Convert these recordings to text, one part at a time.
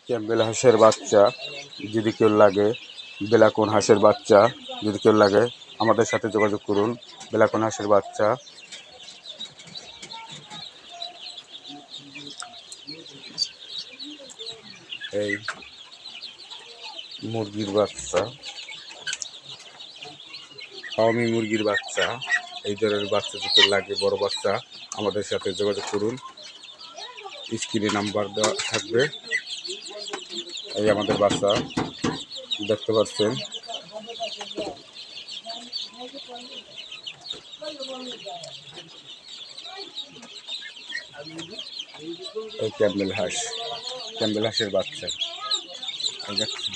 Campbell হাঁসের বাচ্চা যদি কেউ লাগে, বেলাকোন হাঁসের বাচ্চা যদি কেউ লাগে আমাদের সাথে যোগাযোগ করুন। বেলাকোন হাঁসের বাচ্চা, এই মুরগির বাচ্চা, ফার্মি মুরগির বাচ্চা, এই ধরনের বাচ্চা যদি লাগে, বড় বাচ্চা আমাদের সাথে যোগাযোগ করুন। স্ক্রিনে নাম্বার দেওয়া থাকবে। এই আমাদের বাচ্চা দেখতে পাচ্ছেন। এই ক্যাম্বেল হাঁসের বাচ্চা দেখছেন।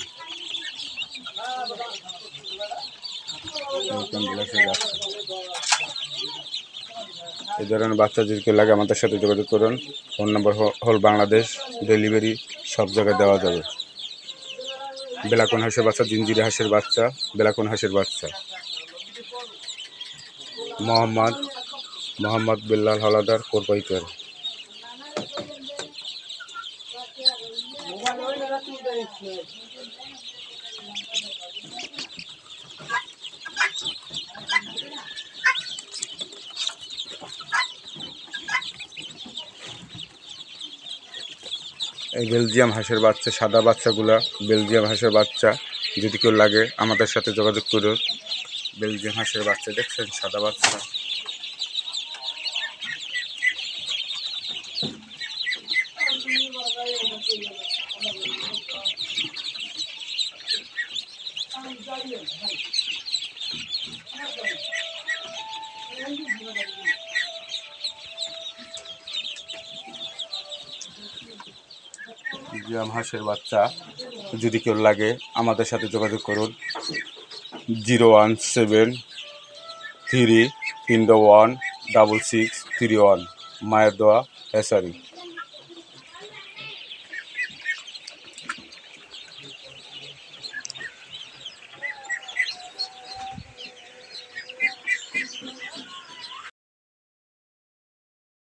ক্যাম্বেল হাঁসের বাচ্চা, এই ধরনের বাচ্চা যদি কেউ লাগে আমাদের সাথে যোগাযোগ করুন। ফোন নম্বর হল বাংলাদেশ, ডেলিভারি সব জায়গায় দেওয়া যাবে। বেলাকোন হাঁসের বাচ্চা, জিঞ্জিরা হাঁসের বাচ্চা, বেলাকোন হাঁসের বাচ্চা। মোহাম্মদ বিল্লাল হাওলাদার, কোরপাইকার। এই বেলজিয়াম হাঁসের বাচ্চা, সাদা বাচ্চাগুলা বেলজিয়াম হাঁসের বাচ্চা যদি কেউ লাগে আমাদের সাথে যোগাযোগ করুন। বেলজিয়াম হাঁসের বাচ্চা দেখছেন, সাদা বাচ্চা। বেলজিয়াম হাঁসের বাচ্চা যদি কেউ লাগে আমাদের সাথে যোগাযোগ করুন। 01733 16631, মায়ের দোয়া হেসারি।